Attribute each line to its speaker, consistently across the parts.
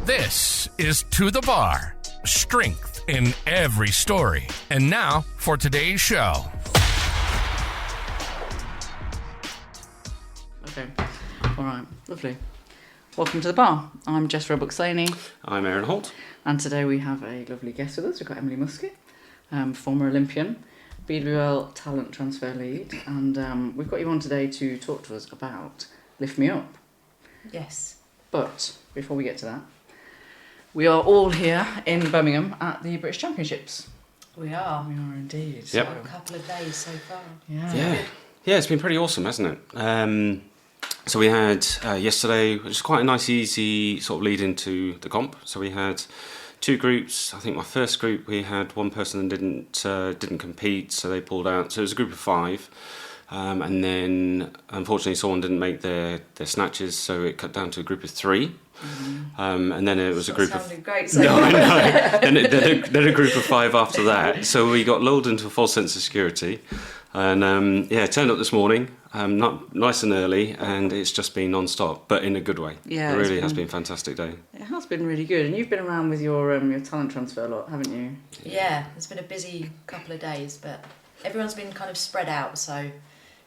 Speaker 1: This is To The Bar. Strength in every story. And now for today's show.
Speaker 2: Okay. All right. Lovely. Welcome to The Bar. I'm Jess Roebuck-Slaney.
Speaker 3: I'm Aaron Holt.
Speaker 2: And today we have a lovely guest with us. We've got Emily Muskett, former Olympian, BWL talent transfer lead. And we've got you on today to talk to us about Lift Me Up.
Speaker 4: Yes.
Speaker 2: But before we get to that, we are all here in Birmingham at the British Championships.
Speaker 4: We are.
Speaker 2: We are indeed.
Speaker 3: Yep.
Speaker 4: A couple of days so far.
Speaker 2: Yeah.
Speaker 3: Yeah, it's been pretty awesome, hasn't it? So we had yesterday, which was quite a nice, easy sort of lead into the comp. So we had two groups. I think my first group, we had one person that didn't compete, so they pulled out. So it was a group of 5. And then, unfortunately, someone didn't make their snatches, so it cut down to a group of 3. Mm-hmm. And then it was a group of...
Speaker 4: Great, so
Speaker 3: no, I know. then a group of 5 after that. So we got lulled into a false sense of security. And turned up this morning, not nice and early, and it's just been non-stop, but in a good way.
Speaker 2: Yeah,
Speaker 3: it really has been a fantastic day.
Speaker 2: It has been really good, and you've been around with your talent transfer a lot, haven't you?
Speaker 4: Yeah, it's been a busy couple of days, but everyone's been kind of spread out, so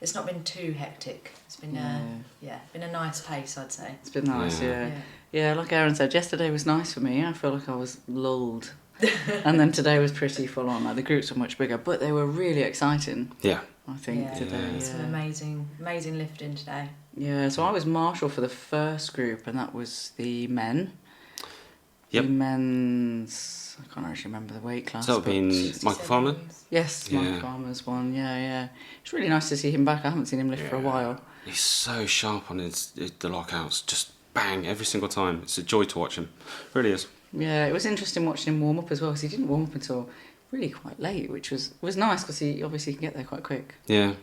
Speaker 4: it's not been too hectic. It's been been a nice pace, I'd say.
Speaker 2: It's been nice, yeah. Like Aaron said, yesterday was nice for me. I feel like I was lulled. And then today was pretty full on. Like the groups were much bigger, but they were really exciting.
Speaker 3: Yeah.
Speaker 2: I think today.
Speaker 4: Some amazing lifting today.
Speaker 2: Yeah, so I was marshal for the first group, and that was the men.
Speaker 3: Yep.
Speaker 2: The men's, I can't actually remember the weight class.
Speaker 3: So that would have been Michael Farmer?
Speaker 2: Yes, Michael Farmer's one, yeah. It's really nice to see him back. I haven't seen him lift for a while.
Speaker 3: He's so sharp on the lockouts, just bang, every single time. It's a joy to watch him, it really is.
Speaker 2: Yeah, it was interesting watching him warm up as well, because he didn't warm up until really quite late, which was nice, because he obviously can get there quite quick.
Speaker 3: Yeah,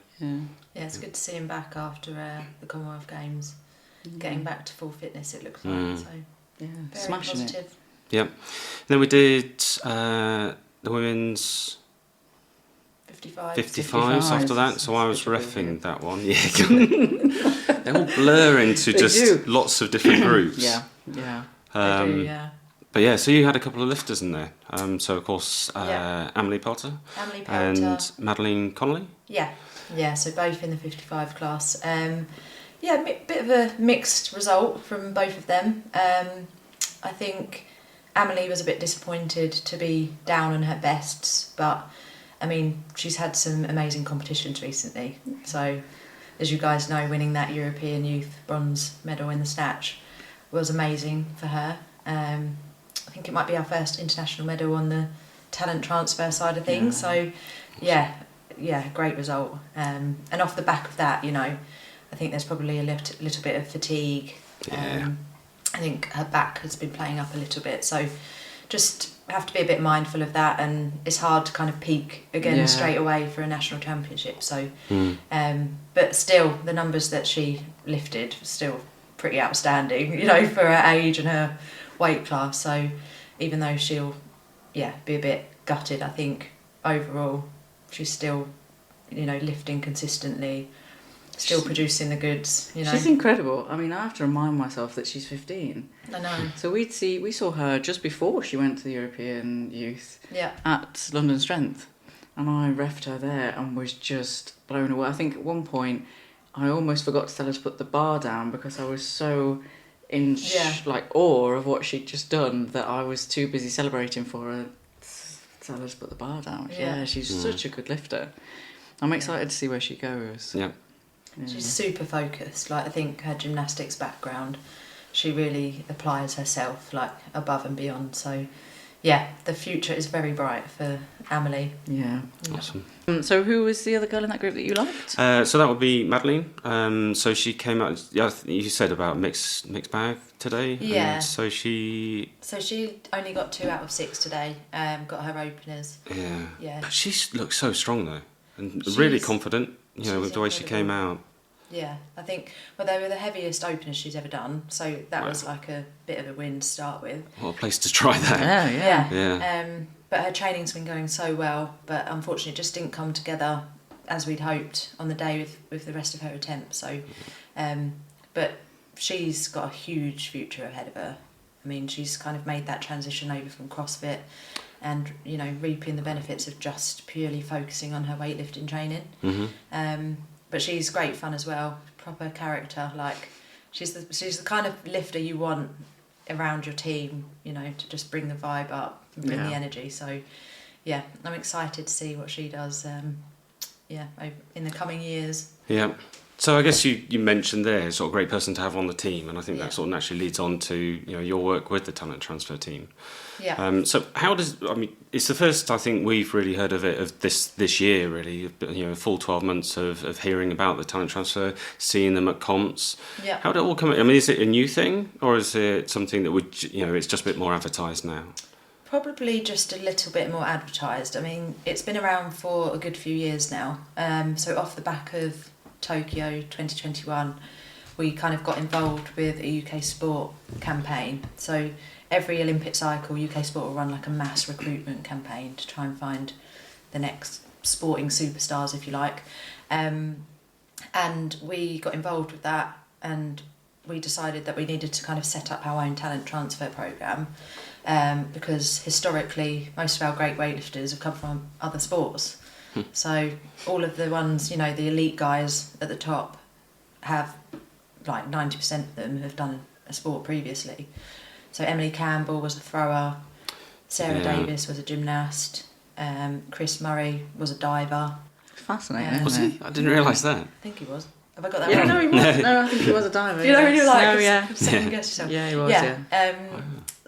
Speaker 4: it's good to see him back after the Commonwealth Games, getting back to full fitness, it looks like. So
Speaker 2: yeah,
Speaker 4: very
Speaker 2: smashing
Speaker 4: positive.
Speaker 2: it.
Speaker 3: Yep. Then we did the women's 55s after that, so I was reffing that one. Yeah, they all blur into lots of different groups.
Speaker 2: Yeah.
Speaker 4: They do, yeah.
Speaker 3: But yeah, so you had a couple of lifters in there. So of course, Amelie Pelter and Madeline Connolly.
Speaker 4: Yeah. So both in the 55 class. Bit of a mixed result from both of them. I think Amelie was a bit disappointed to be down on her bests, but I mean, she's had some amazing competitions recently. So, as you guys know, winning that European Youth bronze medal in the snatch was amazing for her. I think it might be our first international medal on the talent transfer side of things. So, great result. And off the back of that, I think there's probably a little bit of fatigue. I think her back has been playing up a little bit. So, just have to be a bit mindful of that, and it's hard to kind of peak again straight away for a national championship. So, but still, the numbers that she lifted were still pretty outstanding, for her age and her weight class. So even though she'll be a bit gutted, I think overall she's still lifting consistently, still producing the goods.
Speaker 2: She's incredible. I mean, I have to remind myself that she's 15.
Speaker 4: I know.
Speaker 2: So we saw her just before she went to the European Youth at London Strength, and I reffed her there and was just blown away. I think at one point I almost forgot to tell her to put the bar down, because I was so in awe of what she'd just done that I was too busy celebrating for her to tell her to put the bar down. She's such a good lifter. I'm excited to see where she goes.
Speaker 3: Yeah.
Speaker 4: She's super focused. I think her gymnastics background, she really applies herself above and beyond. So the future is very bright for Amelie.
Speaker 2: Yeah.
Speaker 3: Awesome.
Speaker 2: So who was the other girl in that group that you liked?
Speaker 3: So that would be Madeline. So she came out, you said about mixed bag today.
Speaker 4: Yeah.
Speaker 3: So she
Speaker 4: only got 2 out of 6 today, got her openers.
Speaker 3: Yeah. But she looks so strong though, and really confident, with the way she came out.
Speaker 4: Yeah, I think, they were the heaviest openers she's ever done, so that was like a bit of a win to start with.
Speaker 3: What a place to try that.
Speaker 4: Yeah. But her training's been going so well, but unfortunately it just didn't come together as we'd hoped on the day with the rest of her attempts. So, but she's got a huge future ahead of her. I mean, she's kind of made that transition over from CrossFit and, you know, reaping the benefits of just purely focusing on her weightlifting training. But she's great fun as well, proper character. Like, she's the kind of lifter you want around your team, you know, to just bring the vibe up and bring the energy. So, yeah, I'm excited to see what she does, in the coming years.
Speaker 3: Yeah. So I guess you mentioned there, sort of great person to have on the team, and I think that sort of naturally leads on to, you know, your work with the talent transfer team.
Speaker 4: Yeah.
Speaker 3: So how does, I mean, it's the first I think we've really heard of it of this year really, you know, a full 12 months of hearing about the talent transfer, seeing them at comps.
Speaker 4: Yeah.
Speaker 3: How did it all come? I mean, is it a new thing, or is it something that would, you know, it's just a bit more advertised now?
Speaker 4: Probably just a little bit more advertised. I mean, it's been around for a good few years now. So off the back of Tokyo 2021, we kind of got involved with a UK Sport campaign. So every Olympic cycle, UK Sport will run like a mass recruitment campaign to try and find the next sporting superstars, if you like. And we got involved with that, and we decided that we needed to kind of set up our own talent transfer programme, because historically most of our great weightlifters have come from other sports. So all of the ones, you know, the elite guys at the top have, like 90% of them have done a sport previously. So Emily Campbell was a thrower, Sarah Davis was a gymnast, Chris Murray was a diver.
Speaker 2: Fascinating.
Speaker 3: Was he? I didn't realise that.
Speaker 4: I think he was. Have I got that
Speaker 2: Yeah,
Speaker 4: wrong?
Speaker 2: no, he was. No, I think he was a diver.
Speaker 4: You know when you're like,
Speaker 2: no, yeah.
Speaker 4: second guess yourself.
Speaker 2: Yeah, he was, yeah.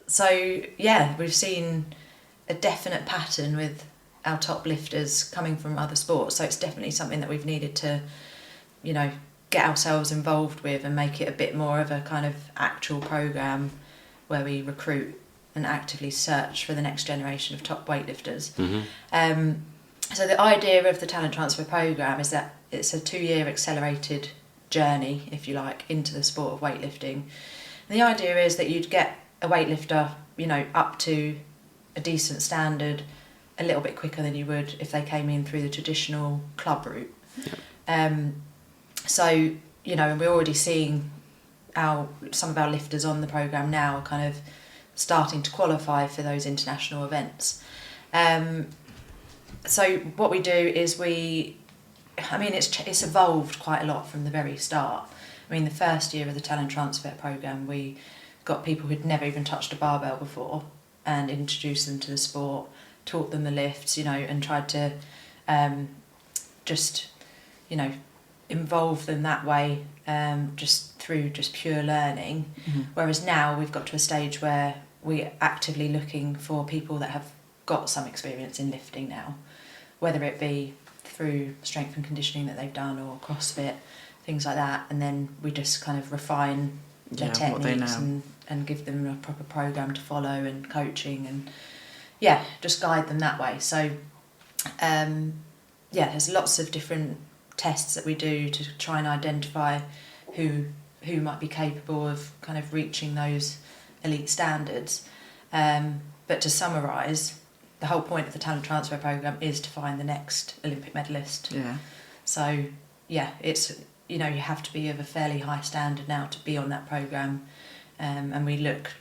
Speaker 4: So, yeah, we've seen a definite pattern with our top lifters coming from other sports. So it's definitely something that we've needed to, you know, get ourselves involved with and make it a bit more of a kind of actual programme where we recruit and actively search for the next generation of top weightlifters. So the idea of the talent transfer programme is that it's a 2-year accelerated journey, if you like, into the sport of weightlifting. And the idea is that you'd get a weightlifter, you know, up to a decent standard a little bit quicker than you would if they came in through the traditional club route. So, you know, and we're already seeing some of our lifters on the programme now are kind of starting to qualify for those international events. So what we do is it's evolved quite a lot from the very start. I mean, the first year of the talent transfer programme, we got people who'd never even touched a barbell before and introduced them to the sport, taught them the lifts, you know, and tried to just, you know, involve them that way, just through just pure learning. Whereas now we've got to a stage where we're actively looking for people that have got some experience in lifting now, whether it be through strength and conditioning that they've done or CrossFit, things like that, and then we just kind of refine their techniques and give them a proper programme to follow and coaching and just guide them that way. So there's lots of different tests that we do to try and identify who might be capable of kind of reaching those elite standards. But to summarise, the whole point of the talent transfer programme is to find the next Olympic medalist. Yeah. So, it's, you know, you have to be of a fairly high standard now to be on that programme. And we look,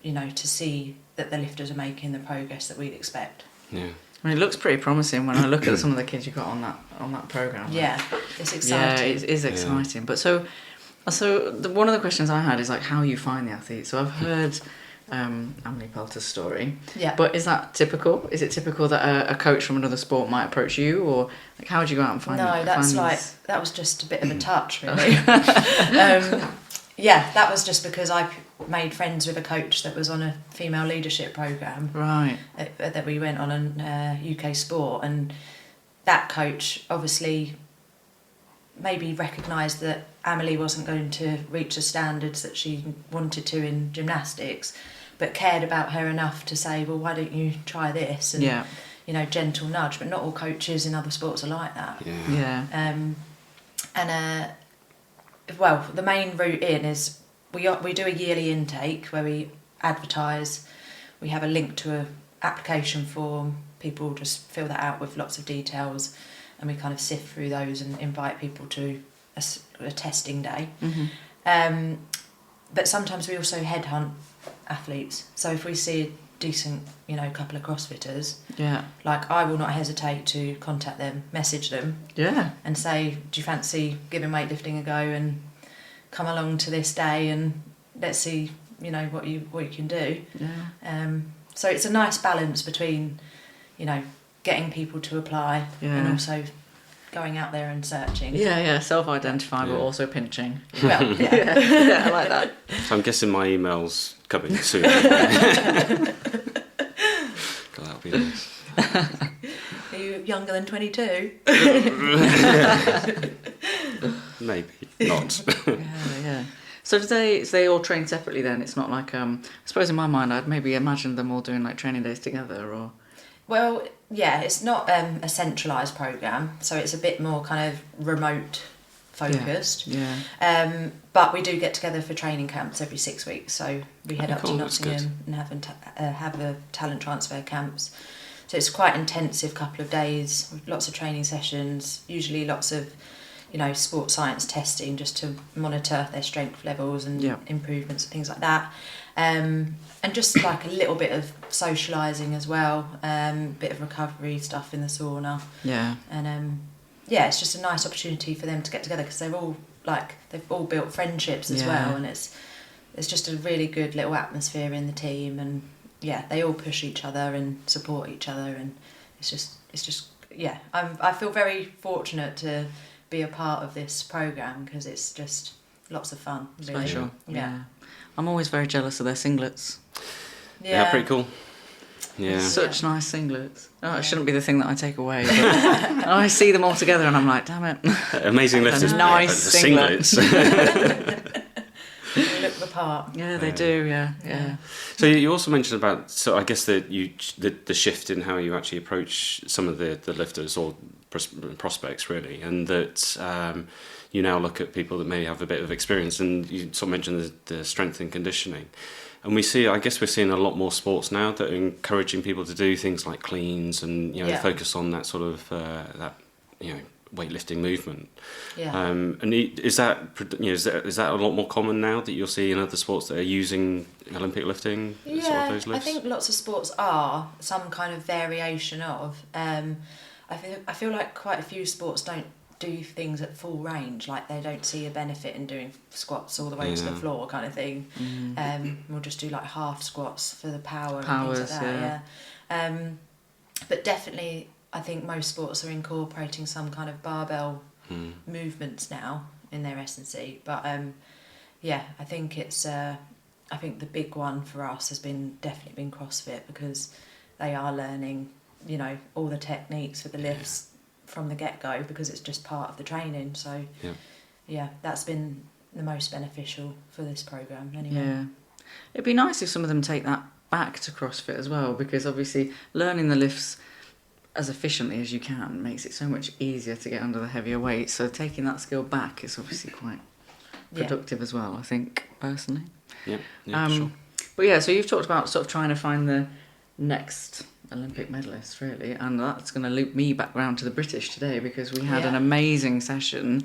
Speaker 4: you know, to see that the lifters are making the progress that we'd expect. Yeah.
Speaker 2: I mean, it looks pretty promising when I look at some of the kids you got on that programme.
Speaker 4: Yeah, it's exciting.
Speaker 2: Yeah, it is exciting. But so one of the questions I had is like how you find the athletes. So I've heard Amelie Pelter's story. Yeah. But is that typical? Is it typical that a coach from another sport might approach you, or like how would you go out and find?
Speaker 4: No, that was just a bit of a touch, really. That was just because I made friends with a coach that was on a female leadership programme. Right. That we went on UK Sport, and that coach obviously maybe recognised that Amelie wasn't going to reach the standards that she wanted to in gymnastics, but cared about her enough to say, well, why don't you try this? And, you know, gentle nudge. But not all coaches in other sports are like that. Well, the main route in is we do a yearly intake where we advertise. We have a link to an application form. People just fill that out with lots of details, and we kind of sift through those and invite people to a testing day. But sometimes we also headhunt athletes. So if we see a decent, couple of CrossFitters,
Speaker 2: Yeah.
Speaker 4: like I will not hesitate to contact them, message them,
Speaker 2: Yeah.
Speaker 4: and say, do you fancy giving weightlifting a go and come along to this day and let's see, what you can do.
Speaker 2: Yeah.
Speaker 4: So it's a nice balance between, getting people to apply and also going out there and searching.
Speaker 2: Yeah, self-identify but also pinching.
Speaker 4: Well, yeah.
Speaker 2: Yeah, I like that.
Speaker 3: So I'm guessing my email's coming soon. God, that'll be nice.
Speaker 4: Are you younger than 22?
Speaker 3: Maybe not.
Speaker 2: Yeah. So do they all train separately then? It's not like I suppose in my mind I'd maybe imagine them all doing like training days together or.
Speaker 4: Well, yeah, it's not a centralised programme, so it's a bit more kind of remote focused.
Speaker 2: Yeah.
Speaker 4: But we do get together for training camps every 6 weeks, so we head up to
Speaker 3: That's
Speaker 4: Nottingham and have a talent transfer camps. So it's quite intensive couple of days, with lots of training sessions, usually lots of sports science testing just to monitor their strength levels and improvements and things like that. And just like a little bit of socialising as well, bit of recovery stuff in the sauna.
Speaker 2: Yeah.
Speaker 4: And it's just a nice opportunity for them to get together because they've all built friendships as well, and it's just a really good little atmosphere in the team, and they all push each other and support each other, and it's just I feel very fortunate to be a part of this programme because it's just lots of fun. Really.
Speaker 2: Special.
Speaker 4: Yeah.
Speaker 2: I'm always very jealous of their singlets.
Speaker 3: Yeah, pretty cool. Yeah.
Speaker 2: Such nice singlets. Oh, it shouldn't be the thing that I take away. But I see them all together and I'm like, damn it.
Speaker 3: Amazing lifters.
Speaker 2: Nice
Speaker 3: singlets.
Speaker 4: They look the part.
Speaker 2: Yeah, they do. Yeah.
Speaker 3: So you also mentioned about, so I guess the shift in how you actually approach some of the lifters or prospects really, and that you now look at people that may have a bit of experience, and you sort of mentioned the strength and conditioning. And we're seeing a lot more sports now that are encouraging people to do things like cleans and focus on that sort of weightlifting movement.
Speaker 4: Yeah.
Speaker 3: And is that a lot more common now that you'll see in other sports that are using Olympic lifting?
Speaker 4: Yeah,
Speaker 3: sort of those lifts?
Speaker 4: I think lots of sports are some kind of variation of. I feel like quite a few sports don't do things at full range, like they don't see a benefit in doing squats all the way to the floor kind of thing. We'll just do like half squats for the powers and things like that. Yeah. But definitely I think most sports are incorporating some kind of barbell movements now in their S&C. But I think it's I think the big one for us has definitely been CrossFit, because they are learning all the techniques for the lifts from the get-go, because it's just part of the training. So that's been the most beneficial for this programme anyway.
Speaker 2: Yeah. It'd be nice if some of them take that back to CrossFit as well, because obviously learning the lifts as efficiently as you can makes it so much easier to get under the heavier weight. So taking that skill back is obviously quite productive as well, I think, personally.
Speaker 3: Yeah, for sure.
Speaker 2: But so you've talked about sort of trying to find the next Olympic medalist, really, and that's going to loop me back round to the British today, because we had an amazing session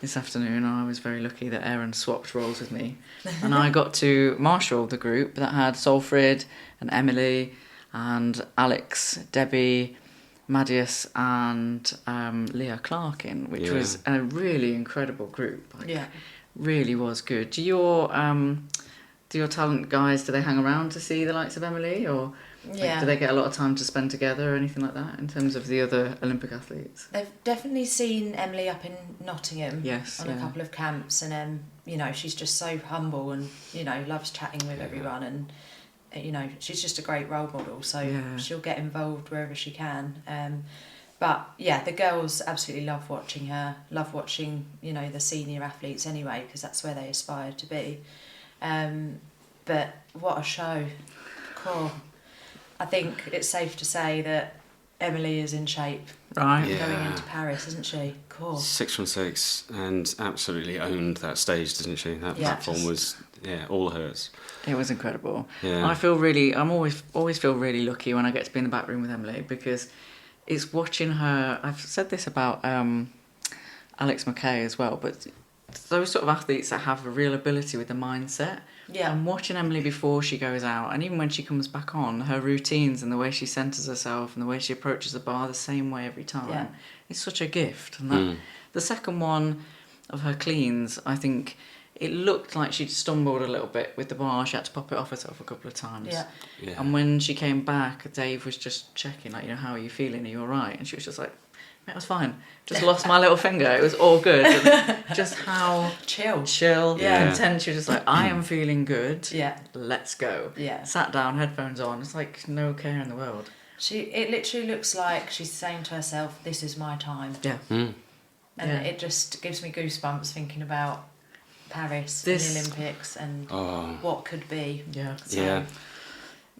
Speaker 2: this afternoon. I was very lucky that Aaron swapped roles with me, and I got to marshal the group that had Solfrid and Emily and Alex, Debbie, Madius and Leah Clark in, which was a really incredible group. Really was good. Do your talent guys, do they hang around to see the likes of Emily, or do they get a lot of time to spend together or anything like that in terms of the other Olympic athletes?
Speaker 4: They've definitely seen Emily up in Nottingham on a couple of camps, and she's just so humble and loves chatting with everyone, and she's just a great role model, so she'll get involved wherever she can. But the girls absolutely love watching her, love watching the senior athletes anyway, because that's where they aspire to be. But what a show. Cool. I think it's safe to say that Emily is in shape going into Paris, isn't she? Cool.
Speaker 3: 616, and absolutely owned that stage, didn't she? That platform was all hers.
Speaker 2: It was incredible.
Speaker 3: Yeah.
Speaker 2: I'm always feel really lucky when I get to be in the back room with Emily, because it's watching her. I've said this about Alex McKay as well, but those sort of athletes that have a real ability with the mindset,
Speaker 4: Yeah.
Speaker 2: And watching Emily before she goes out, and even when she comes back on, her routines and the way she centres herself and the way she approaches the bar the same way every time, it's such a gift. And that, the second one of her cleans, I think it looked like she'd stumbled a little bit with the bar. She had to pop it off herself a couple of times.
Speaker 4: Yeah.
Speaker 2: And when she came back, Dave was just checking, like, how are you feeling? Are you all right? And she was just like, it was fine. Just lost my little finger. It was all good. And just how chill, content. She was just like, I am feeling good.
Speaker 4: Yeah.
Speaker 2: Let's go.
Speaker 4: Yeah.
Speaker 2: Sat down, headphones on. It's like no care in the world.
Speaker 4: It literally looks like she's saying to herself, "This is my time."
Speaker 2: Yeah.
Speaker 4: And it just gives me goosebumps thinking about Paris and the Olympics and what could be.
Speaker 2: Yeah.
Speaker 4: So,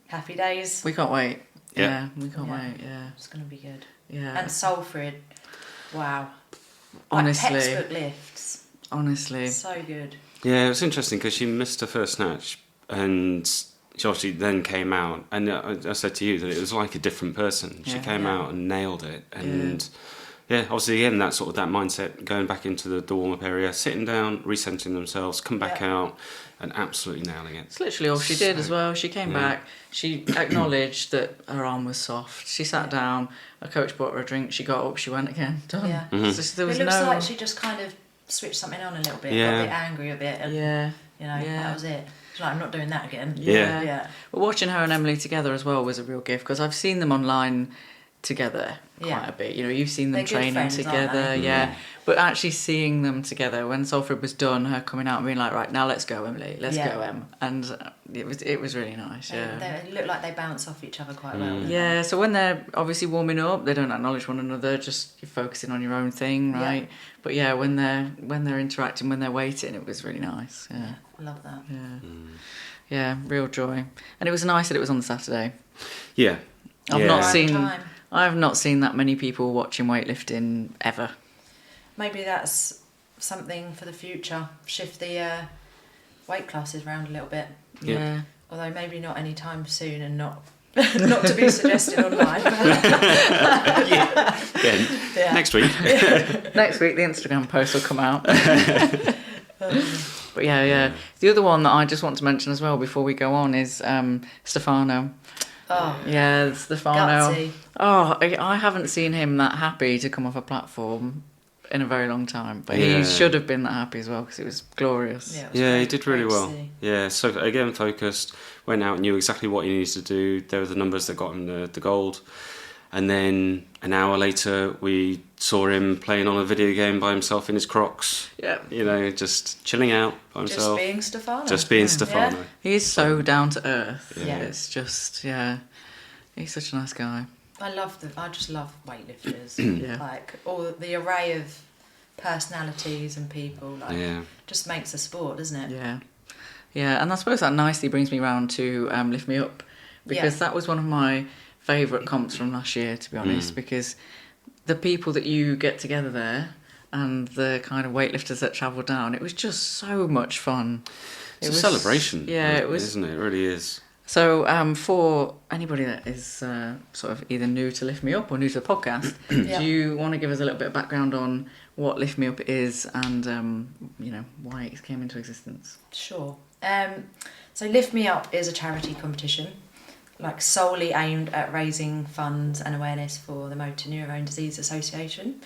Speaker 4: happy days.
Speaker 2: We can't wait.
Speaker 3: Yeah.
Speaker 2: We can't wait. Yeah.
Speaker 4: It's going to be good.
Speaker 2: Yeah.
Speaker 4: And Salford, wow.
Speaker 2: Honestly.
Speaker 4: Like textbook lifts.
Speaker 2: Honestly.
Speaker 4: So good.
Speaker 3: Yeah, it was interesting because she missed her first snatch and she obviously then came out. And I said to you that it was like a different person. She came out and nailed it. And obviously again, that mindset, going back into the warm-up area, sitting down, recentering themselves, come back out and absolutely nailing it.
Speaker 2: It's literally all she did as well. She came back, she acknowledged that her arm was soft. She sat down, her coach bought her a drink, she got up, she went again. Done.
Speaker 4: Yeah.
Speaker 2: Just, there was
Speaker 4: it looks like she just kind of switched something on a little bit, got a bit angry a bit. And, that was it. She's like, I'm not doing that again.
Speaker 2: Yeah. But watching her and Emily together as well was a real gift, because I've seen them online together quite a bit. You've seen them training friends, together, but actually seeing them together when Salford was done, her coming out and being like, right, now let's go, Emily, let's go, Em, and it was really nice.
Speaker 4: They look like they bounce off each other quite well.
Speaker 2: So when they're obviously warming up, they don't acknowledge one another, just you're focusing on your own thing, right? But when they're interacting, when they're waiting, it was really nice.
Speaker 4: I love that.
Speaker 2: Yeah, real joy. And it was nice that it was on the Saturday. I've not seen that many people watching weightlifting ever.
Speaker 4: Maybe that's something for the future. Shift the weight classes around a little bit.
Speaker 2: Yeah.
Speaker 4: Although maybe not anytime soon, and not to be suggested online.
Speaker 3: Next week.
Speaker 2: Next week the Instagram post will come out. But the other one that I just want to mention as well before we go on is Stefano.
Speaker 4: Oh
Speaker 2: yeah, Stefano.
Speaker 4: Gutsy.
Speaker 2: Oh, I haven't seen him that happy to come off a platform in a very long time, but he should have been that happy as well, because it was glorious.
Speaker 3: He did really well. Yeah, so again, focused, went out, knew exactly what he needed to do. There were the numbers that got him the gold. And then an hour later, we saw him playing on a video game by himself in his Crocs. Yeah. Just chilling out by himself.
Speaker 4: Just being Stefano.
Speaker 2: Yeah. He's so down to earth. Yeah. It's just, he's such a nice guy.
Speaker 4: I just love weightlifters. Like all the array of personalities and people. Just makes a sport, doesn't it?
Speaker 2: Yeah. Yeah, and I suppose that nicely brings me round to Lift Me Up, because that was one of my favourite comps from last year, to be honest, because the people that you get together there and the kind of weightlifters that travel down, it was just so much fun.
Speaker 3: It's a celebration.
Speaker 2: Yeah, it was,
Speaker 3: isn't it? It really is.
Speaker 2: So for anybody that is sort of either new to Lift Me Up or new to the podcast, do you want to give us a little bit of background on what Lift Me Up is and why it came into existence?
Speaker 4: Sure. So Lift Me Up is a charity competition, like solely aimed at raising funds and awareness for the Motor Neurone Disease Association.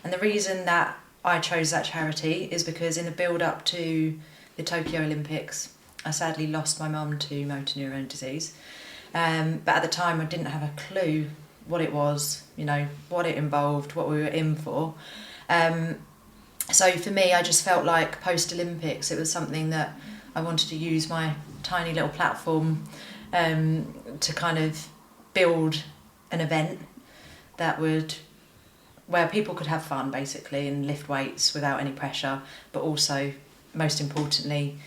Speaker 4: And the reason that I chose that charity is because in the build-up to the Tokyo Olympics, I sadly lost my mum to motor neurone disease. But at the time I didn't have a clue what it was, what it involved, what we were in for. So for me, I just felt like post-Olympics, it was something that I wanted to use my tiny little platform to kind of build an event where people could have fun basically and lift weights without any pressure, but also most importantly,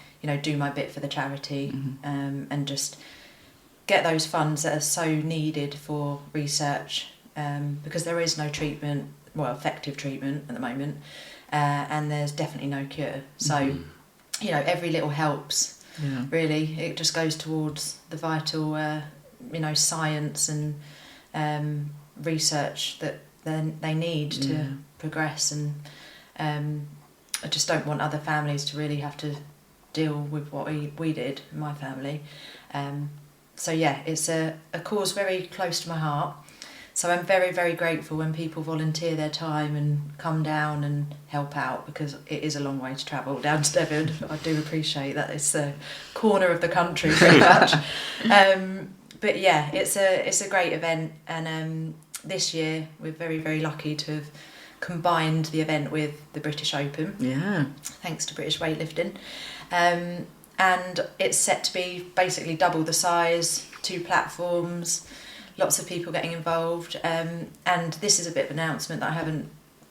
Speaker 4: do my bit for the charity, and just get those funds that are so needed for research, because there is no effective treatment at the moment, and there's definitely no cure. So, every little helps. Yeah. Really, it just goes towards the vital, science and research that they need to progress. And I just don't want other families to really have to deal with what we did in my family. So yeah, it's a cause very close to my heart. So I'm very, very grateful when people volunteer their time and come down and help out, because it is a long way to travel down to Devon. I do appreciate that it's a corner of the country pretty much. But yeah, it's a great event, and this year we're very, very lucky to have combined the event with the British Open.
Speaker 2: Yeah.
Speaker 4: Thanks to British Weightlifting. And it's set to be basically double the size, 2 platforms, lots of people getting involved. And this is a bit of an announcement that I haven't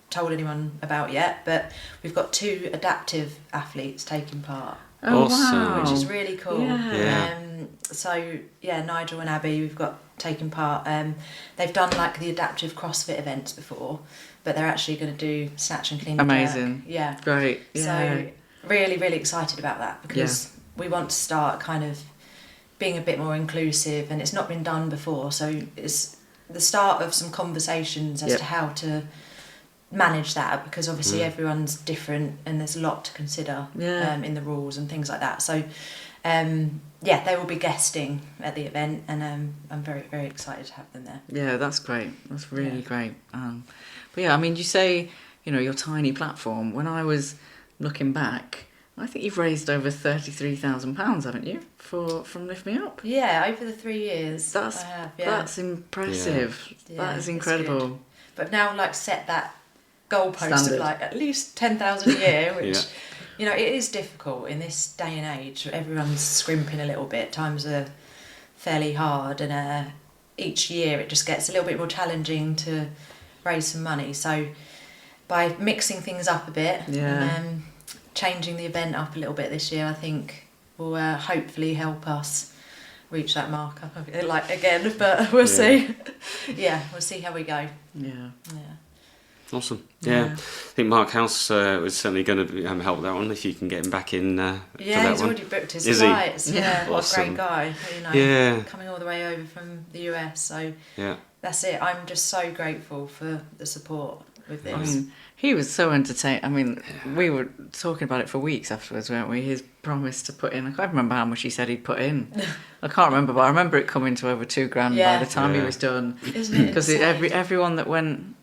Speaker 4: told anyone about yet, but we've got 2 adaptive athletes taking part.
Speaker 2: Oh,
Speaker 3: Awesome.
Speaker 2: wow.
Speaker 4: Which is really cool.
Speaker 2: Yeah.
Speaker 4: So yeah, Nigel and Abby, we've got taking part. They've done like the adaptive CrossFit events before, but they're actually going to do snatch and clean and
Speaker 2: Amazing.
Speaker 4: jerk. Yeah.
Speaker 2: Great. Yeah.
Speaker 4: So really, really excited about that, because we want to start kind of being a bit more inclusive, and it's not been done before. So it's the start of some conversations as to how to manage that, because obviously everyone's different and there's a lot to consider in the rules and things like that. So they will be guesting at the event, and I'm very, very excited to have them there.
Speaker 2: Yeah, that's great. That's really great. But yeah, I mean, you say, your tiny platform. When I was looking back, I think you've raised over £33,000, haven't you, from Lift Me Up?
Speaker 4: Yeah, over the 3 years.
Speaker 2: That's impressive.
Speaker 4: Yeah,
Speaker 2: that is incredible.
Speaker 4: good. But now, like, set that goalpost
Speaker 2: Standard.
Speaker 4: of like at least 10,000 a year, which it is difficult in this day and age. Everyone's scrimping a little bit. Times are fairly hard, and each year it just gets a little bit more challenging to raise some money. So by mixing things up a bit and changing the event up a little bit this year, I think will hopefully help us reach that mark up again, but we'll see. We'll see how we go.
Speaker 3: Awesome. I think Mark House was certainly going to help that one, if you can get him back in for that
Speaker 4: he's
Speaker 3: one.
Speaker 4: already booked his
Speaker 3: Is
Speaker 4: flights.
Speaker 3: he?
Speaker 4: Yeah, what a
Speaker 3: Awesome.
Speaker 4: great guy. Coming all the way over from the US. So that's it. I'm just so grateful for the support with this.
Speaker 2: I mean, he was so entertaining. I mean, we were talking about it for weeks afterwards, weren't we? His promise to put in, I can't remember how much he said he'd put in. I can't remember, but I remember it coming to over £2,000 by the time he was done.
Speaker 4: Isn't it?
Speaker 2: Because everyone that went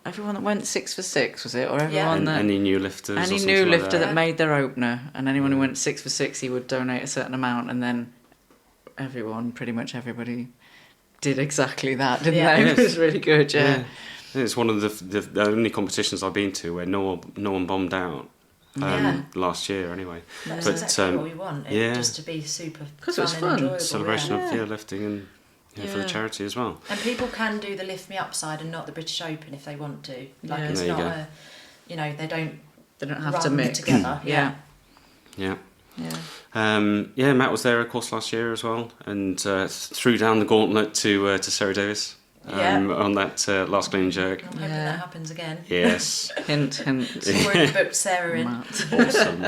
Speaker 2: 6 for 6, was it? Or everyone that
Speaker 3: any new lifters,
Speaker 2: any new lifter that made their opener, and anyone who went 6 for 6, he would donate a certain amount, and then pretty much everybody did exactly that, didn't they? It was really good.
Speaker 3: It's one of the only competitions I've been to where no one bombed out. Last year anyway.
Speaker 4: That's exactly what we want. Just to be super fun,
Speaker 2: it was
Speaker 4: and
Speaker 2: fun.
Speaker 4: enjoyable.
Speaker 3: Celebration of lifting and for the charity as well.
Speaker 4: And people can do the Lift Me Up side and not the British Open if they want to. Like it's
Speaker 3: there you
Speaker 4: not
Speaker 3: go.
Speaker 4: they don't
Speaker 2: have to mix
Speaker 4: together.
Speaker 3: Matt was there of course last year as well, and threw down the gauntlet to Sarah Davis. On that last clean jerk.
Speaker 4: I'm hoping that happens again.
Speaker 3: Yes.
Speaker 2: Hint.
Speaker 4: We've already booked Sarah in.
Speaker 3: Awesome.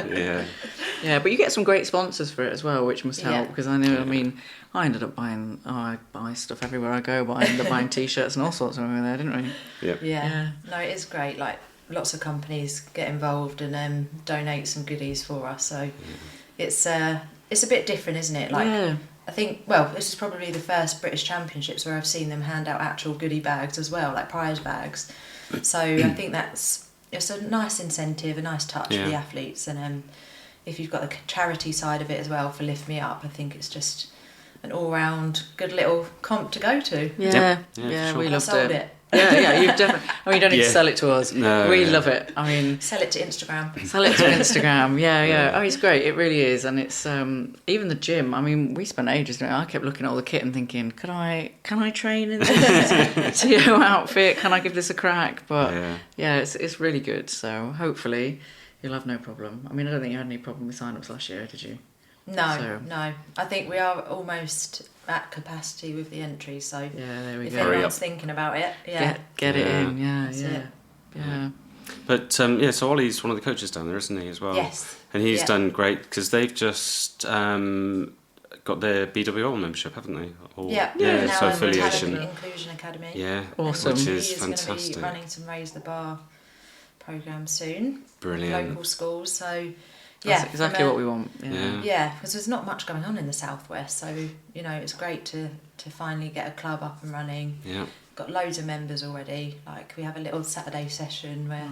Speaker 2: Yeah, but you get some great sponsors for it as well, which must help, because I know. I mean, I ended up buying. I buy stuff everywhere I go, but I ended up buying T-shirts and all sorts of them there, didn't we?
Speaker 4: Yeah. No, it is great. Like lots of companies get involved and donate some goodies for us. So it's a bit different, isn't it? Like. I think, this is probably the first British Championships where I've seen them hand out actual goodie bags as well, like prize bags. So I think it's a nice incentive, a nice touch for the athletes. And if you've got the charity side of it as well for Lift Me Up, I think it's just an all-round good little comp to go to.
Speaker 2: Yeah,
Speaker 3: sure.
Speaker 2: we loved
Speaker 4: sold it.
Speaker 2: Yeah, you definitely. I mean, you don't need to sell it to us.
Speaker 3: No,
Speaker 2: we love it. I mean,
Speaker 4: sell it to Instagram.
Speaker 2: Sell it to Instagram. Yeah. Oh, it's great. It really is, and it's even the gym. I mean, we spent ages doing it. I kept looking at all the kit and thinking, can I train in this outfit? Can I give this a crack? But it's really good. So hopefully you'll have no problem. I mean, I don't think you had any problem with sign-ups last year, did you?
Speaker 4: No. I think we are almost at capacity with the entry, so
Speaker 2: there we
Speaker 4: if
Speaker 2: go.
Speaker 4: anyone's thinking about it,
Speaker 2: get it in. Yeah.
Speaker 3: But so Ollie's one of the coaches down there, isn't he, as well?
Speaker 4: Yes.
Speaker 3: And he's done great because they've just got their BWL membership, haven't they?
Speaker 4: Now
Speaker 3: so affiliation.
Speaker 4: Inclusion Academy.
Speaker 3: Yeah,
Speaker 2: awesome.
Speaker 3: Which
Speaker 4: He
Speaker 3: is fantastic.
Speaker 4: going to be running some Raise the Bar programmes soon.
Speaker 3: Brilliant.
Speaker 4: Local schools, so
Speaker 2: That's exactly what we want.
Speaker 4: Yeah, because there's not much going on in the southwest, so you know it's great to finally get a club up and running.
Speaker 3: Yeah.
Speaker 4: Got loads of members already. Like we have a little Saturday session where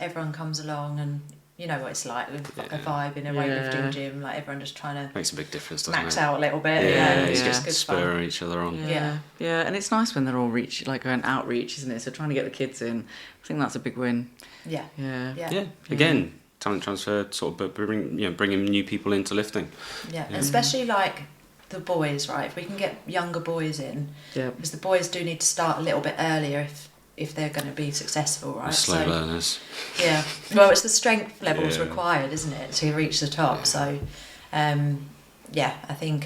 Speaker 4: everyone comes along, and you know what it's like with like a vibe in a weightlifting gym. Like everyone just trying to
Speaker 3: makes a big difference, doesn't
Speaker 4: max
Speaker 3: it?
Speaker 4: out a little bit. It's just good
Speaker 3: spur
Speaker 4: fun.
Speaker 3: each other on.
Speaker 2: Yeah, and it's nice when they're all going outreach, isn't it? So trying to get the kids in, I think that's a big win. Yeah.
Speaker 3: Again, talent transfer, sort of, but bringing new people into lifting.
Speaker 4: Yeah, especially like the boys, right? If we can get younger boys in, because the boys do need to start a little bit earlier if they're going to be successful, right?
Speaker 3: Slow learners.
Speaker 4: Yeah, well, it's the strength levels required, isn't it, to reach the top? So, I think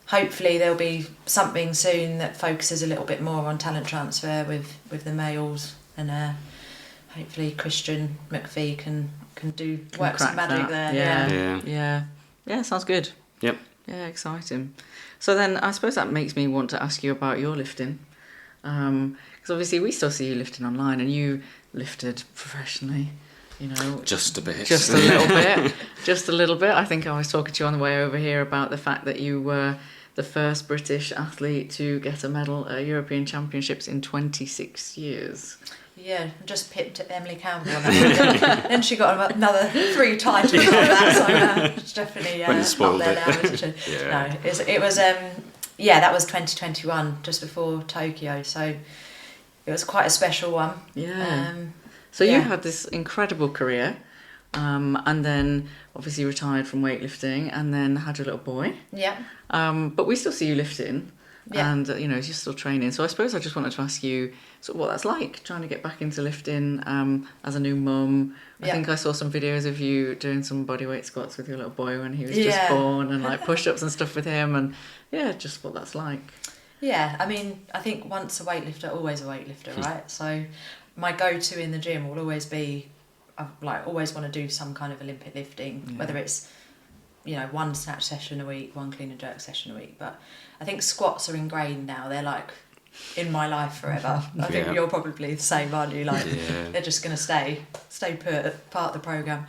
Speaker 4: hopefully there'll be something soon that focuses a little bit more on talent transfer with the males, and hopefully Christian McPhee can work some magic there.
Speaker 2: Yeah, sounds good.
Speaker 3: Yep.
Speaker 2: Yeah, exciting. So then I suppose that makes me want to ask you about your lifting. Because obviously we still see you lifting online, and you lifted professionally, you know.
Speaker 3: Just a bit.
Speaker 2: Just a little bit. Just a little bit. I think I was talking to you on the way over here about the fact that you were the first British athlete to get a medal at European Championships in 26 years.
Speaker 4: Yeah, just pipped Emily Campbell on that. Then she got another 3 titles on that, so it's definitely up there now, isn't she? No, it was that was 2021, just before Tokyo, so it was quite a special one.
Speaker 2: So you had this incredible career, and then obviously retired from weightlifting, and then had your little boy. But we still see you lifting. And you're still training. So I suppose I just wanted to ask you sort of what that's like, trying to get back into lifting as a new mum. I think I saw some videos of you doing some bodyweight squats with your little boy when he was just born, and like push-ups and stuff with him, and just what that's like. Yeah,
Speaker 4: I mean, I think once a weightlifter, always a weightlifter, right? So my go-to in the gym will always be, I always want to do some kind of Olympic lifting, whether it's one snatch session a week, one clean and jerk session a week. But I think squats are ingrained now. They're like in my life forever. I think you're probably the same, aren't you? Like they're just going to stay put, part of the programme.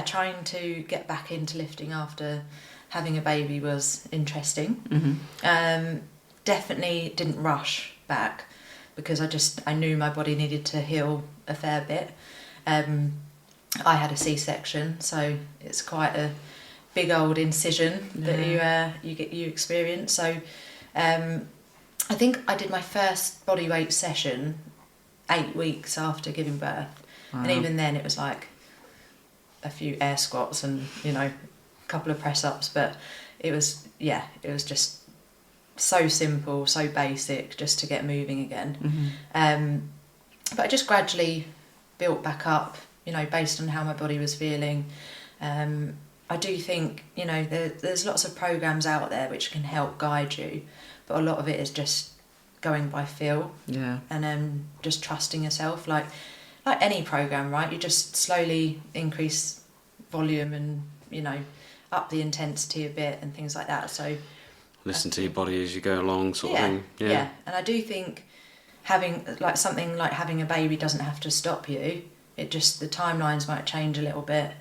Speaker 4: Trying to get back into lifting after having a baby was interesting. Definitely didn't rush back because I knew my body needed to heal a fair bit. I had a C-section, so it's quite a big old incision that you experience. So I think I did my first bodyweight session 8 weeks after giving birth. Wow. And even then it was like a few air squats and a couple of press ups, but it was just so simple, so basic, just to get moving again. But I just gradually built back up, based on how my body was feeling. I do think, there's lots of programs out there which can help guide you, but a lot of it is just going by feel. And just trusting yourself, like any program, right? You just slowly increase volume and up the intensity a bit and things like that. So
Speaker 3: listen to your body as you go along, sort of thing.
Speaker 4: And I do think having something like having a baby doesn't have to stop you. It just, the timelines might change a little bit,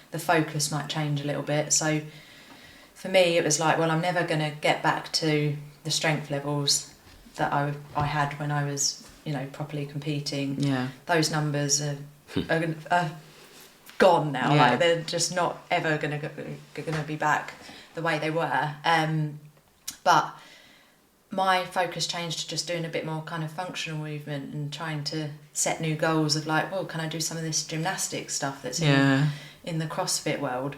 Speaker 4: the focus might change a little bit. So for me, it was like, well, I'm never going to get back to the strength levels that I had when I was, properly competing. Those numbers are gone now. Like they're just not ever going to be back the way they were. But my focus changed to just doing a bit more kind of functional movement and trying to set new goals of like, well, can I do some of this gymnastics stuff that's in the CrossFit world?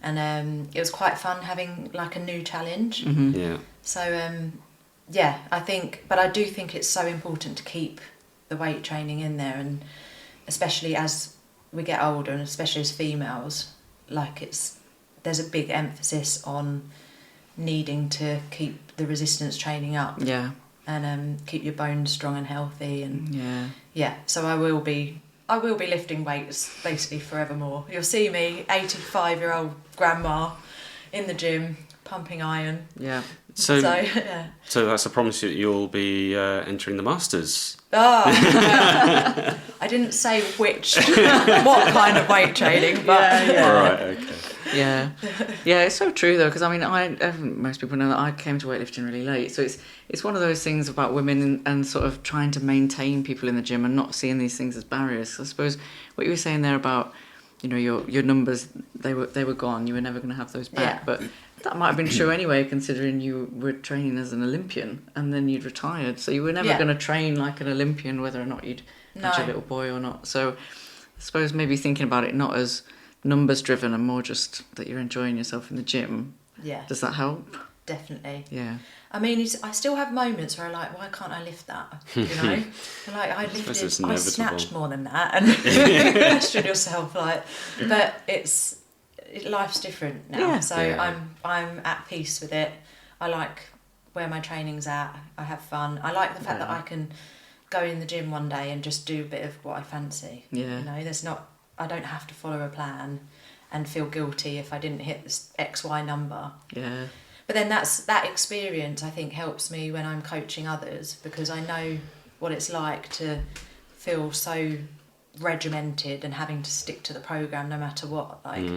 Speaker 4: And it was quite fun having like a new challenge. So I think, but I do think it's so important to keep the weight training in there, and especially as we get older, and especially as females, there's a big emphasis on needing to keep the resistance training up, and keep your bones strong and healthy, and so I will be lifting weights basically forevermore. You'll see me 85-year-old grandma in the gym pumping iron.
Speaker 2: Yeah.
Speaker 3: So
Speaker 4: yeah.
Speaker 3: So that's a promise that you'll be entering the Masters.
Speaker 4: Oh, I didn't say what kind of weight training, but
Speaker 3: All right, okay.
Speaker 2: Yeah, it's so true though, because I mean, most people know that I came to weightlifting really late, so it's one of those things about women and sort of trying to maintain people in the gym and not seeing these things as barriers. So I suppose what you were saying there about, you know, your numbers, they were gone. You were never going to have those back, but that might have been true anyway, considering you were training as an Olympian and then you'd retired, so you were never going to train like an Olympian, whether or not you'd had your little boy or not. So I suppose maybe thinking about it not as numbers driven and more just that you're enjoying yourself in the gym.
Speaker 4: Yeah.
Speaker 2: Does that help?
Speaker 4: Definitely.
Speaker 2: Yeah.
Speaker 4: I mean, I still have moments where I'm like, why can't I lift that? You know? Like, I snatched more than that, and you question yourself, like, but life's different now.
Speaker 2: Yeah.
Speaker 4: So I'm at peace with it. I like where my training's at. I have fun. I like the fact that I can go in the gym one day and just do a bit of what I fancy.
Speaker 2: Yeah.
Speaker 4: You know, I don't have to follow a plan and feel guilty if I didn't hit this XY number.
Speaker 2: Yeah.
Speaker 4: But then that experience, I think, helps me when I'm coaching others, because I know what it's like to feel so regimented and having to stick to the programme no matter what. Like,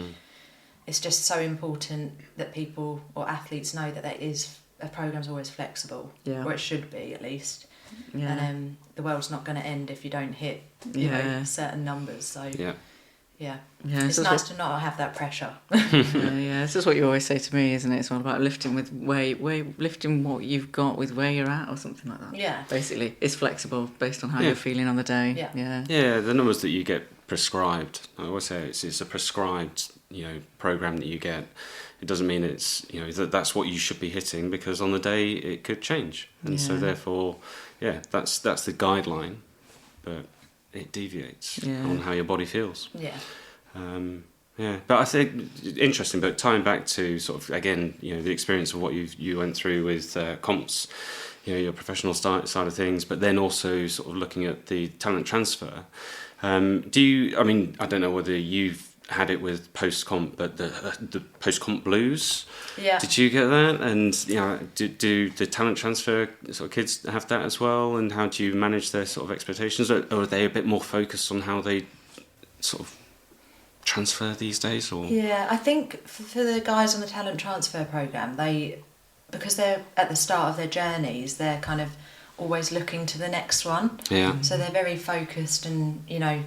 Speaker 4: it's just so important that people or athletes know that a programme's always flexible, or it should be at least. Yeah. And the world's not going to end if you don't hit you know, certain numbers. So yeah. It's nice to not have that pressure.
Speaker 2: This is what you always say to me, isn't it? It's all about lifting with lifting what you've got with where you're at, or something like that.
Speaker 4: Yeah.
Speaker 2: Basically, it's flexible based on how you're feeling on the day.
Speaker 3: Yeah, the numbers that you get prescribed, I always say it's a prescribed, you know, program that you get. It doesn't mean it's, you know, that's what you should be hitting, because on the day it could change, and so therefore, that's the guideline, but it deviates on how your body feels. But I think interesting. But tying back to sort of, again, you know, the experience of what you went through with comps, you know, your professional side of things, but then also sort of looking at the talent transfer. I mean, I don't know whether you've had it with post-comp, but the post-comp blues. Yeah. Did you get that? And, you know, do the talent transfer sort of kids have that as well? And how do you manage their sort of expectations? Or are they a bit more focused on how they sort of transfer these days? Or
Speaker 4: yeah, I think for the guys on the talent transfer programme, because they're at the start of their journeys, they're kind of always looking to the next one. Yeah. So they're very focused, and, you know,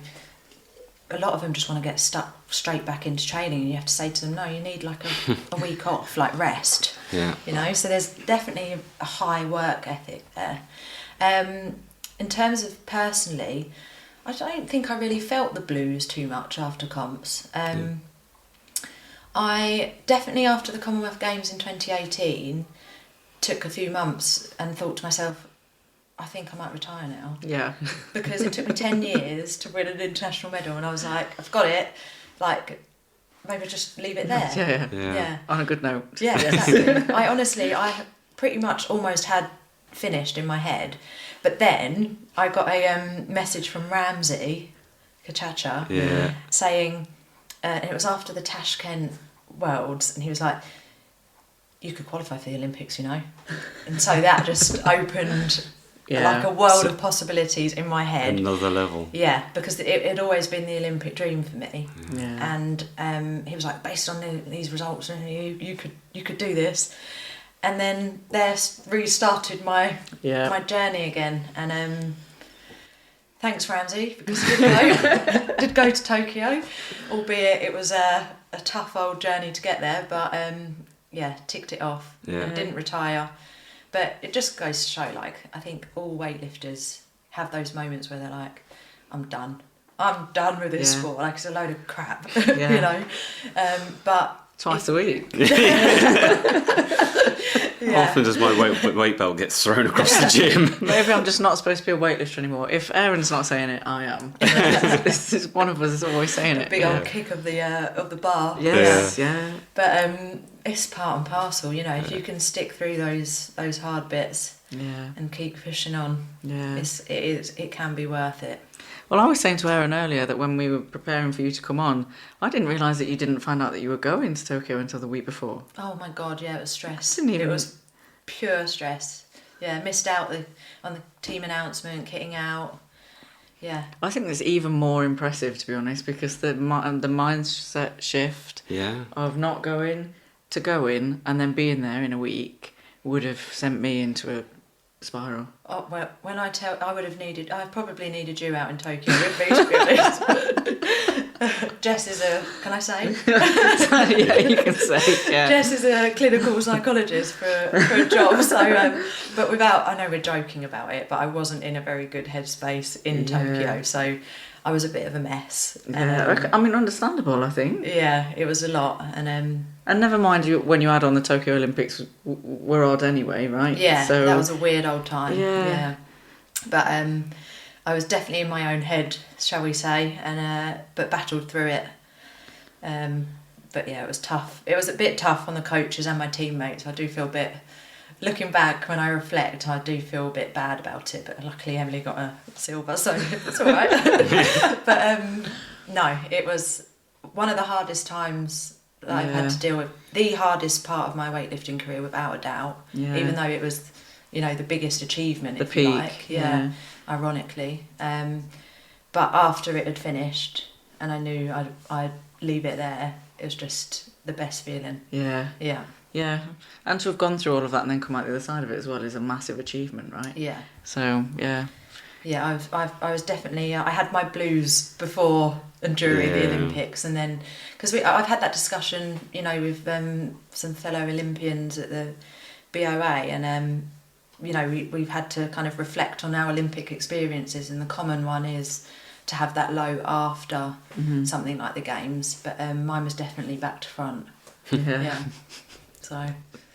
Speaker 4: a lot of them just want to get stuck straight back into training, and you have to say to them, no, you need like a week off, like rest. Yeah. You know, so there's definitely a high work ethic there. In terms of personally, I don't think I really felt the blues too much after comps. I definitely, after the Commonwealth Games in 2018, took a few months and thought to myself, I think I might retire now. Yeah. Because it took me 10 years to win an international medal, and I was like, I've got it. Like, maybe just leave it there. Yeah. On a good note. Yeah, exactly. I pretty much almost had finished in my head. But then I got a message from Ramsey Kachacha saying, and it was after the Tashkent Worlds, and he was like, you could qualify for the Olympics, you know. And so that just opened like a world of possibilities in my head. Another level. Yeah, because it had always been the Olympic dream for me. Yeah. And he was like, based on these results, you could do this. And then there restarted my journey again. And thanks, Ramsey, because I did go to Tokyo, albeit it was a tough old journey to get there. But ticked it off. Yeah. Didn't retire. But it just goes to show, like, I think all weightlifters have those moments where they're like, I'm done with this sport. Like, it's a load of crap, you know. But twice a week.
Speaker 3: Often does my weight belt get thrown across the gym.
Speaker 2: Maybe I'm just not supposed to be a weightlifter anymore. If Aaron's not saying it, I am. This is one of us is always saying it.
Speaker 4: Big old kick of the bar.
Speaker 2: Yes, yeah.
Speaker 4: But it's part and parcel, you know. If you can stick through those hard bits and keep pushing on, it can be worth it.
Speaker 2: Well, I was saying to Aaron earlier that when we were preparing for you to come on, I didn't realise that you didn't find out that you were going to Tokyo until the week before.
Speaker 4: Oh my God, yeah, it was stress.
Speaker 2: It
Speaker 4: was pure stress. Yeah, missed out on the team announcement, kitting out. Yeah.
Speaker 2: I think that's even more impressive, to be honest, because the mindset shift of not going to going and then being there in a week would have sent me into a spiral.
Speaker 4: Oh, well, when I probably needed you out in Tokyo with me, to be honest. Jess is can I say?
Speaker 2: Yeah, you can say, yeah.
Speaker 4: Jess is a clinical psychologist for a job, so, I know we're joking about it, but I wasn't in a very good headspace in Tokyo, so I was a bit of a mess.
Speaker 2: Yeah, I mean, understandable, I think.
Speaker 4: Yeah, it was a lot, and
Speaker 2: never mind when you add on the Tokyo Olympics were odd anyway, right?
Speaker 4: Yeah,
Speaker 2: so,
Speaker 4: that was a weird old time.
Speaker 2: Yeah.
Speaker 4: But I was definitely in my own head, shall we say, and but battled through it. But yeah, it was tough. It was a bit tough on the coaches and my teammates. I do feel a bit, looking back when I reflect, I do feel a bit bad about it. But luckily Emily got a silver, so it's all right. But no, it was one of the hardest times that I've had to deal with. The hardest part of my weightlifting career, without a doubt. Yeah. Even though it was, the biggest achievement, if you like. Yeah. Ironically. But after it had finished and I knew I'd leave it there, it was just the best feeling. Yeah. Yeah.
Speaker 2: Yeah. And to have gone through all of that and then come out the other side of it as well is a massive achievement, right?
Speaker 4: Yeah.
Speaker 2: So, yeah.
Speaker 4: Yeah, I was definitely... I had my blues before and during the Olympics, and then... Because I've had that discussion, with some fellow Olympians at the BOA, and... we've had to kind of reflect on our Olympic experiences, and the common one is to have that low after something like the Games, but mine was definitely back to front. Yeah. So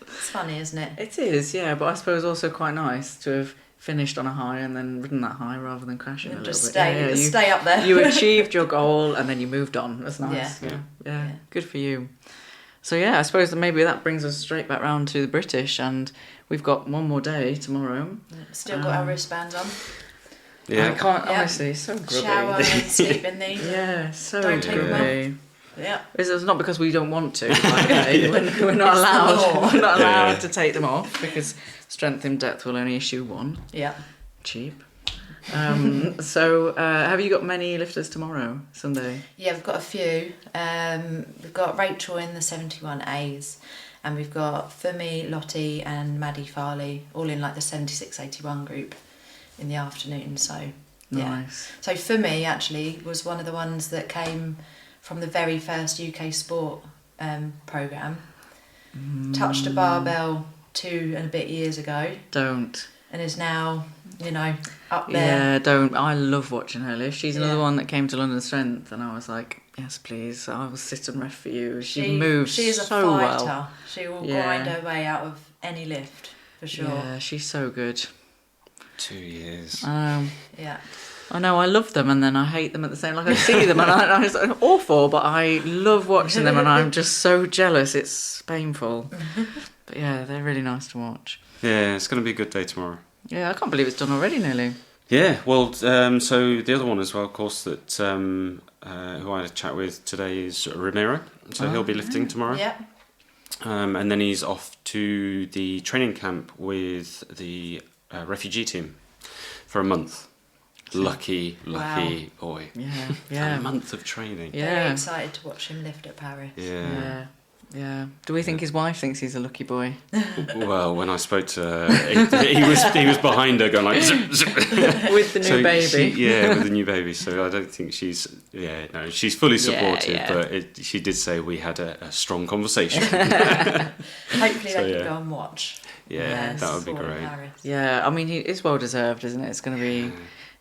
Speaker 4: it's funny, isn't it?
Speaker 2: It is, yeah, but I suppose also quite nice to have finished on a high and then ridden that high rather than crashing a little bit.
Speaker 4: Stay up there.
Speaker 2: You achieved your goal and then you moved on. That's nice. Yeah. Good for you. So yeah, I suppose that maybe that brings us straight back round to the British, and we've got one more day tomorrow.
Speaker 4: Still got our wristbands on.
Speaker 2: Yeah. I can't, honestly, so grubby.
Speaker 4: Shower and sleep in these.
Speaker 2: Yeah, so
Speaker 4: Don't take them
Speaker 2: grubby.
Speaker 4: Yeah.
Speaker 2: It's not because we don't want to. We're not allowed. We're not allowed to take them off because Strength in Depth will only issue one. Yeah. Cheap. So have you got many lifters tomorrow, Sunday?
Speaker 4: Yeah, we've got a few. We've got Rachel in the 71As, and we've got Fumi, Lottie and Maddie Farley all in like the 76-81 group in the afternoon. So yeah.
Speaker 2: Nice.
Speaker 4: So Fumi actually was one of the ones that came from the very first UK sport programme. Touched a barbell 2 and a bit years ago.
Speaker 2: Don't.
Speaker 4: And is now, up there.
Speaker 2: Yeah, I love watching her lift. She's another one that came to London Strength, and I was like, yes, please, I will sit and ref for you. She moves so well.
Speaker 4: She's a fighter. She will grind her way out of any lift, for sure.
Speaker 2: Yeah, she's so good.
Speaker 3: 2 years.
Speaker 4: Yeah.
Speaker 2: I know, I love them and then I hate them at the same. Like I see them and it's awful, but I love watching them and I'm just so jealous. It's painful. But yeah, they're really nice to watch.
Speaker 3: Yeah, it's going to be a good day tomorrow.
Speaker 2: Yeah, I can't believe it's done already nearly.
Speaker 3: Yeah, well, so the other one as well, of course, that who I had a chat with today is Ramiro. So he'll be lifting tomorrow.
Speaker 4: Yeah.
Speaker 3: And then he's off to the training camp with the refugee team for a month. Lucky boy.
Speaker 2: Yeah.
Speaker 3: A month of training.
Speaker 2: Yeah.
Speaker 4: Very excited to watch him lift at Paris.
Speaker 3: Yeah.
Speaker 2: Do we think his wife thinks he's a lucky boy?
Speaker 3: Well, when I spoke to her, he was behind her going like zip, zip.
Speaker 2: With the new baby.
Speaker 3: With the new baby. So I don't think she's fully supportive.
Speaker 2: Yeah.
Speaker 3: But she did say we had a strong conversation.
Speaker 4: Hopefully they can go and watch.
Speaker 3: Yeah, that would be great.
Speaker 2: Yeah, I mean, it's well deserved, isn't it? It's going to be.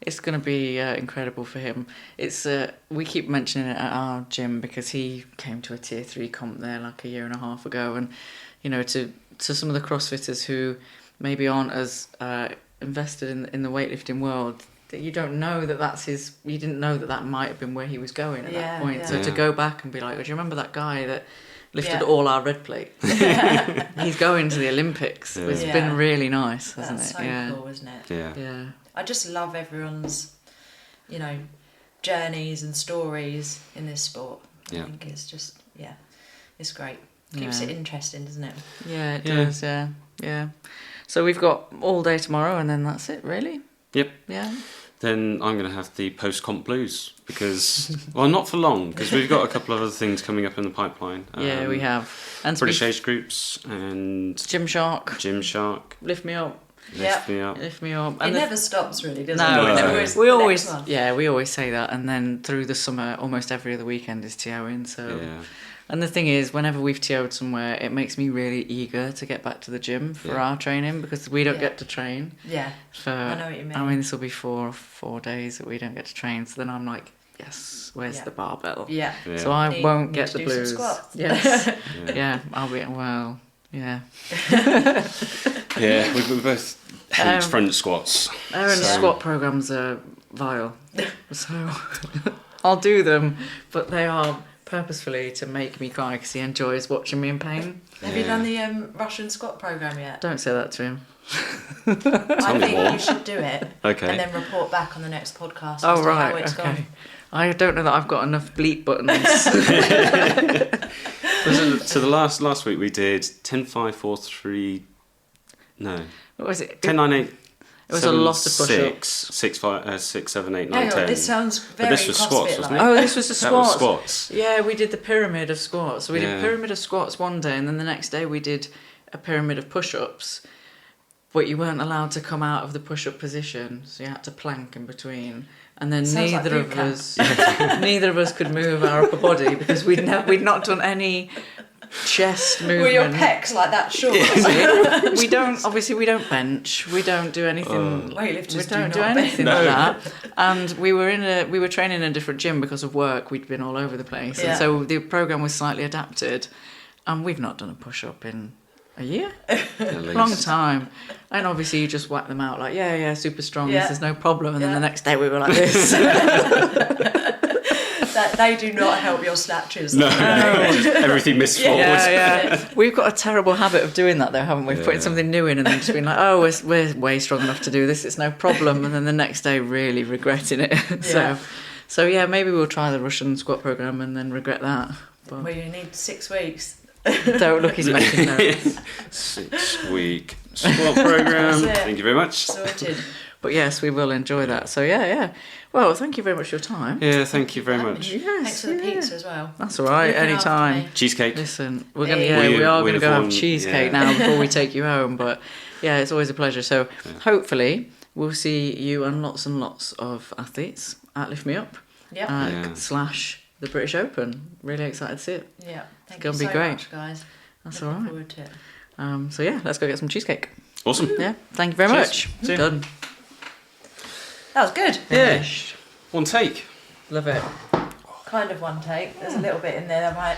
Speaker 2: It's going to be incredible for him. It's we keep mentioning it at our gym because he came to a tier 3 comp there like a year and a half ago, and to some of the CrossFitters who maybe aren't as invested in the weightlifting world, that you don't know that's his. You didn't know that might have been where he was going at that point. Yeah. So to go back and be like, do you remember that guy that lifted all our red plates? He's going to the Olympics. Yeah. It's been really nice, hasn't it?
Speaker 4: That's so cool, isn't it?
Speaker 3: Yeah.
Speaker 4: I just love everyone's journeys and stories in this sport. I
Speaker 3: Yeah.
Speaker 4: think it's just, it's great. Keeps it interesting, doesn't it?
Speaker 2: Yeah, it does, yeah. So we've got all day tomorrow and then that's it, really?
Speaker 3: Yep.
Speaker 2: Yeah.
Speaker 3: Then I'm going to have the post-comp blues because, well, not for long, because we've got a couple of other things coming up in the pipeline.
Speaker 2: Yeah, we have. And
Speaker 3: British age groups and
Speaker 2: Gymshark. Lift me up.
Speaker 3: Lift me up.
Speaker 2: Lift me up.
Speaker 4: It never stops, really, does it?
Speaker 2: No,
Speaker 4: It's
Speaker 2: we
Speaker 4: always
Speaker 2: always,
Speaker 4: the
Speaker 2: we always say that, and then through the summer, almost every other weekend is TOing. So, and the thing is, whenever we've TO'd somewhere, it makes me really eager to get back to the gym for our training because we don't get to train.
Speaker 4: Yeah, I know what you mean.
Speaker 2: I mean, this will be four days that we don't get to train. So then I'm like, yes, where's the barbell?
Speaker 4: Yeah.
Speaker 2: So I won't get the
Speaker 4: do
Speaker 2: blues.
Speaker 4: Some squats.
Speaker 2: Yes. I'll be yeah.
Speaker 3: Yeah, we both hate front squats.
Speaker 2: Aaron's squat programs are vile, so I'll do them, but they are purposefully to make me cry because he enjoys watching me in pain.
Speaker 4: Have you done the Russian squat program yet?
Speaker 2: Don't say that to him.
Speaker 4: I think you should do it.
Speaker 3: Okay.
Speaker 4: And then report back on the next podcast.
Speaker 2: Oh, right.
Speaker 4: How it's gone.
Speaker 2: I don't know that I've got enough bleep buttons.
Speaker 3: So the last week we did 10, 5, 4, 3. No.
Speaker 2: What was it?
Speaker 3: 10, 9, 8.
Speaker 2: It was a lot of push-ups.
Speaker 3: 6, 5, 6, 7, 8, 9,
Speaker 4: Hang on,
Speaker 3: 10.
Speaker 4: this sounds very
Speaker 3: But this was squats,
Speaker 4: CrossFit-like.
Speaker 3: wasn't it?
Speaker 2: Oh, this was the
Speaker 3: That was
Speaker 2: squats.
Speaker 3: squats.
Speaker 2: Yeah, we did the pyramid of squats. So we did
Speaker 3: Yeah.
Speaker 2: pyramid of squats one day, and then the next day we did a pyramid of push-ups. But you weren't allowed to come out of the push-up position, so you had to plank in between. And then
Speaker 4: Sounds like
Speaker 2: neither
Speaker 4: boot
Speaker 2: of us could move our upper body because we'd not done any chest movement.
Speaker 4: Were your pecs like that short?
Speaker 2: We don't bench. We don't do anything.
Speaker 4: Weightlifters
Speaker 2: We don't
Speaker 4: do
Speaker 2: do
Speaker 4: not
Speaker 2: anything
Speaker 4: bench.
Speaker 2: like that. And we were training in a different gym because of work. We'd been all over the place,
Speaker 4: Yeah.
Speaker 2: and so the program was slightly adapted. And we've not done a push up in a year,
Speaker 3: At least.
Speaker 2: long time. And obviously you just whack them out like super strong.
Speaker 4: Yeah.
Speaker 2: This is no problem. And then
Speaker 4: Yeah.
Speaker 2: the next day we were like this.
Speaker 4: That they do not help your snatches.
Speaker 3: No, everything missed forward.
Speaker 2: Yeah. We've got a terrible habit of doing that though, haven't we? Putting something new in and then just being like, oh, we're way strong enough to do this, it's no problem. And then the next day really regretting it. So maybe we'll try the Russian squat program and then regret that. But
Speaker 4: Well, you need 6 weeks.
Speaker 2: don't look, he's making notes.
Speaker 3: 6-week squat program.
Speaker 4: That's it.
Speaker 3: Thank you very much.
Speaker 4: Sorted.
Speaker 2: But yes, we will enjoy that. So yeah. Well, thank you very much for your time.
Speaker 3: Yeah, thank you very much.
Speaker 2: Yes,
Speaker 4: Thanks for the pizza as well.
Speaker 2: That's all right.
Speaker 4: Looking after
Speaker 2: Anytime.
Speaker 4: me.
Speaker 3: Cheesecake.
Speaker 2: Listen, we
Speaker 3: We-
Speaker 2: are going to
Speaker 3: we've
Speaker 2: go have
Speaker 3: won-
Speaker 2: cheesecake
Speaker 3: yeah.
Speaker 2: now before we take you home. But yeah, it's always a pleasure. So hopefully we'll see you and lots of athletes at Lift Me Up
Speaker 4: Yep.
Speaker 2: / the British Open. Really excited to see it.
Speaker 4: Yeah. Thank
Speaker 2: gonna
Speaker 4: you
Speaker 2: be
Speaker 4: so
Speaker 2: great.
Speaker 4: much, guys.
Speaker 2: That's
Speaker 4: Looking
Speaker 2: all right.
Speaker 4: forward to it.
Speaker 2: So yeah, let's go get some cheesecake.
Speaker 3: Awesome.
Speaker 2: Yeah, thank you very
Speaker 3: Cheers.
Speaker 2: much.
Speaker 3: See ya.
Speaker 2: Done.
Speaker 4: That was good.
Speaker 2: Finished.
Speaker 3: One take.
Speaker 2: Love it.
Speaker 4: Kind of one take. There's a little bit in there that might...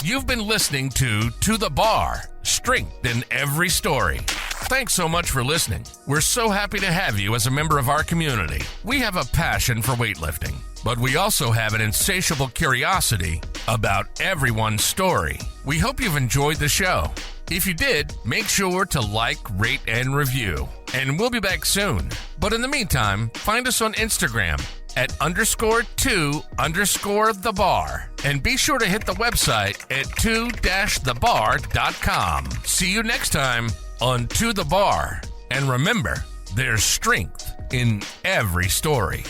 Speaker 1: You've been listening to the Bar, strength in every story. Thanks so much for listening. We're so happy to have you as a member of our community. We have a passion for weightlifting, but we also have an insatiable curiosity about everyone's story. We hope you've enjoyed the show. If you did, make sure to like, rate, and review. And we'll be back soon. But in the meantime, find us on Instagram at _2_thebar. And be sure to hit the website at 2-thebar.com. See you next time on To The Bar. And remember, there's strength in every story.